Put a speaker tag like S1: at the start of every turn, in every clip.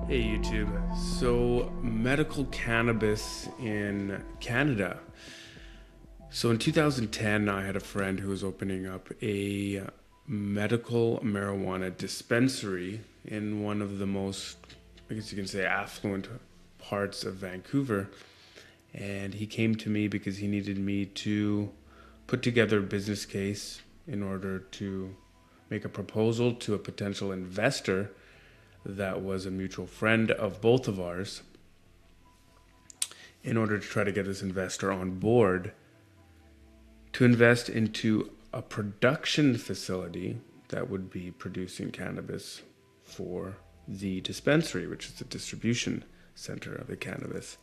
S1: Hey YouTube. So, medical cannabis in Canada. So, in 2010, I had a friend who was opening up a medical marijuana dispensary in one of the most, I guess you can say, affluent parts of Vancouver. And he came to me because he needed me to put together a business case in order to make a proposal to a potential investor that was a mutual friend of both of ours in order to try to get this investor on board to invest into a production facility that would be producing cannabis for the dispensary, which is the distribution center of the cannabis.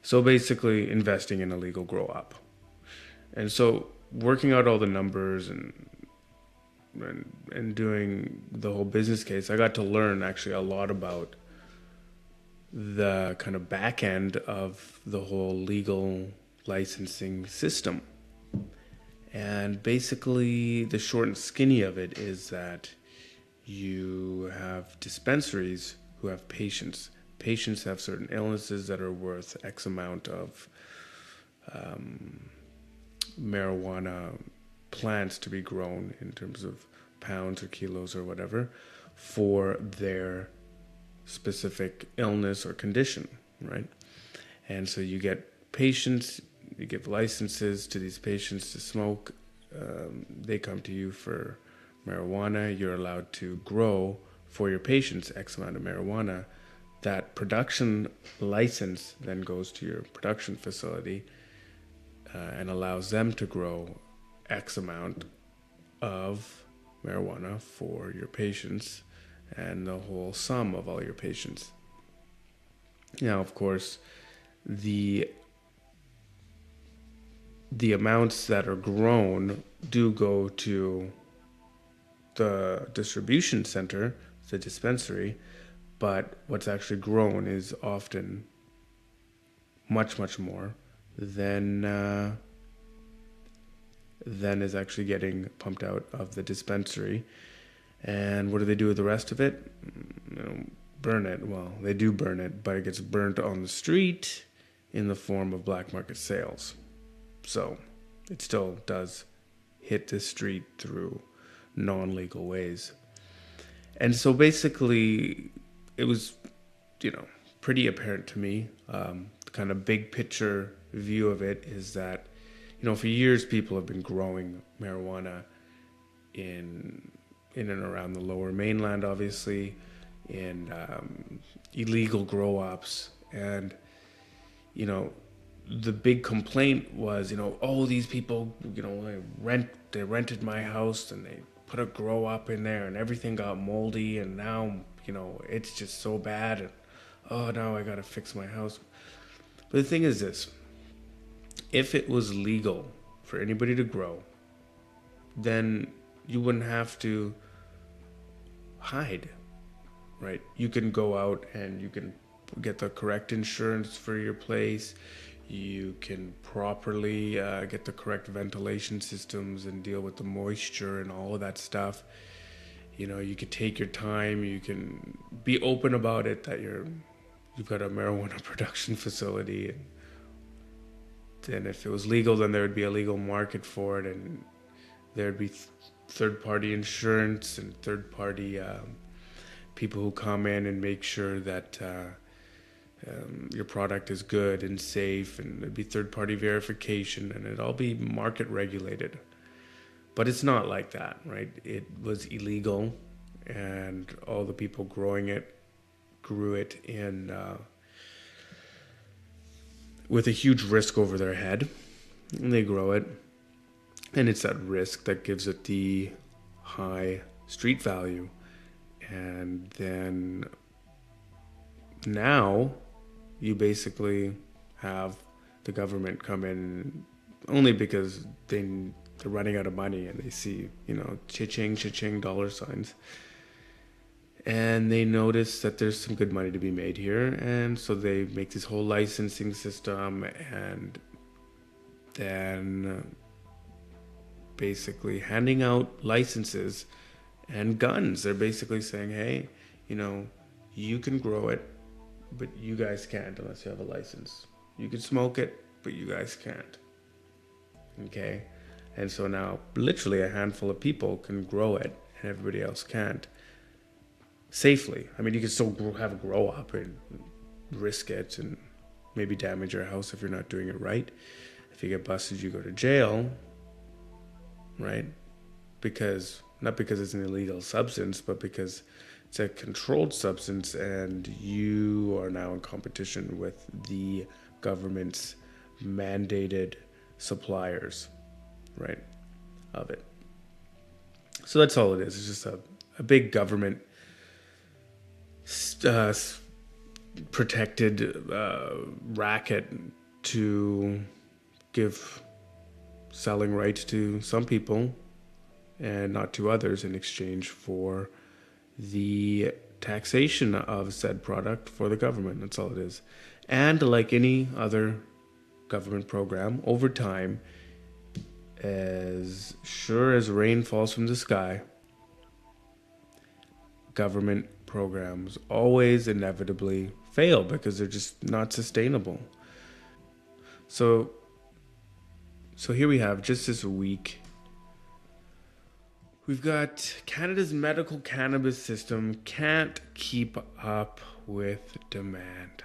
S1: So basically, investing in a legal grow up. And so, working out all the numbers and doing the whole business case, I got to learn actually a lot about the kind of back end of the whole legal licensing system. And basically, the short and skinny of it is that you have dispensaries who have patients. Patients have certain illnesses that are worth X amount of marijuana plants to be grown in terms of pounds or kilos or whatever for their specific illness or condition, right? And so you get patients, you give licenses to these patients to smoke. They come to you for marijuana. You're allowed to grow for your patients X amount of marijuana. That production license then goes to your production facility and allows them to grow X amount of marijuana for your patients and the whole sum of all your patients. Now, of course, the amounts that are grown do go to the distribution center, the dispensary, but what's actually grown is often much, much more than is actually getting pumped out of the dispensary. And what do they do with the rest of it? Burn it. Well, they do burn it, but it gets burnt on the street in the form of black market sales. So it still does hit the street through non-legal ways. And so basically, it was, pretty apparent to me. The kind of big picture view of it is that, for years people have been growing marijuana in and around the Lower Mainland, obviously, in illegal grow ops, and the big complaint was, oh, these people, they rented my house and they put a grow up in there and everything got moldy and now, it's just so bad and oh, now I gotta fix my house. But the thing is this, if it was legal for anybody to grow, then you wouldn't have to hide, right? You can go out and you can get the correct insurance for your place. You can properly get the correct ventilation systems and deal with the moisture and all of that stuff. You could take your time. You can be open about it that you've got a marijuana production facility. And then if it was legal, then there would be a legal market for it, and there'd be third-party insurance and third-party people who come in and make sure that your product is good and safe, and there'd be third-party verification, and it'd all be market regulated. But it's not like that, right? It was illegal, and all the people growing it grew it in with a huge risk over their head, and they grow it, and it's that risk that gives it the high street value. And then now you basically have the government come in only because they're running out of money and they see, cha-ching, cha-ching dollar signs. And they notice that there's some good money to be made here. And so they make this whole licensing system and then basically handing out licenses and guns. They're basically saying, hey, You can grow it, but you guys can't unless you have a license. You can smoke it, but you guys can't. Okay? And so now literally a handful of people can grow it and everybody else can't. Safely. I mean, you can still have a grow up and risk it and maybe damage your house if you're not doing it right. If you get busted, you go to jail, right? Not because it's an illegal substance, but because it's a controlled substance and you are now in competition with the government's mandated suppliers, right, of it. So that's all it is. It's just a big government protected racket to give selling rights to some people and not to others in exchange for the taxation of said product for the government. That's all it is. And like any other government program, over time, as sure as rain falls from the sky, government programs always inevitably fail because they're just not sustainable. So here we have, just this week, we've got Canada's medical cannabis system can't keep up with demand.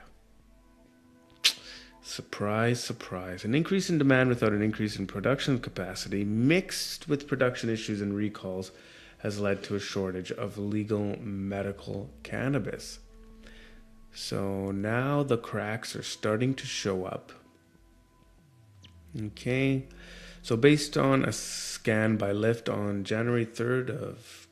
S1: Surprise, surprise. An increase in demand without an increase in production capacity, mixed with production issues and recalls, has led to a shortage of legal medical cannabis. So now the cracks are starting to show up. Okay. So based on a scan by Lyft on January 3rd of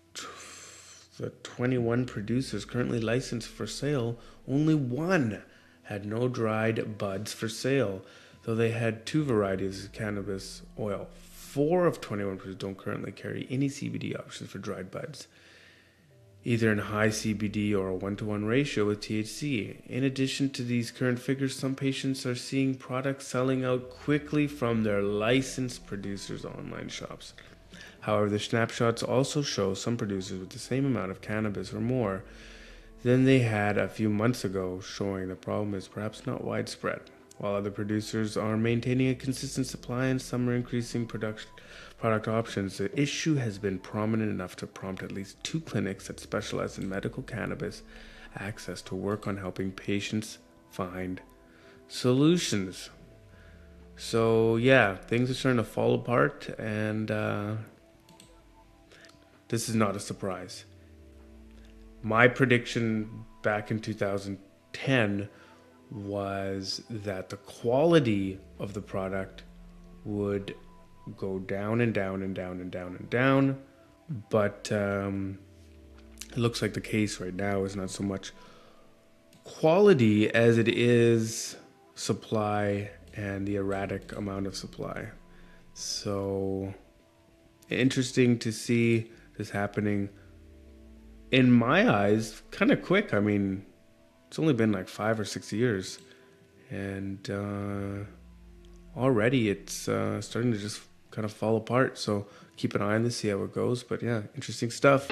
S1: the 21 producers currently licensed for sale, only one had no dried buds for sale, though they had 2 varieties of cannabis oil. 4 of 21 producers don't currently carry any CBD options for dried buds, either in high CBD or a 1-to-1 ratio with THC. In addition to these current figures, some patients are seeing products selling out quickly from their licensed producers' online shops. However, the snapshots also show some producers with the same amount of cannabis or more than they had a few months ago, showing the problem is perhaps not widespread. While other producers are maintaining a consistent supply and some are increasing product options, the issue has been prominent enough to prompt at least 2 clinics that specialize in medical cannabis access to work on helping patients find solutions. So yeah, things are starting to fall apart, and this is not a surprise. My prediction back in 2010 was that the quality of the product would go down and down and down and down and down. But it looks like the case right now is not so much quality as it is supply and the erratic amount of supply. So interesting to see this happening, in my eyes, kind of quick. I mean, it's only been like 5 or 6 years, and already it's starting to just kind of fall apart. So keep an eye on this, see how it goes. But yeah, interesting stuff.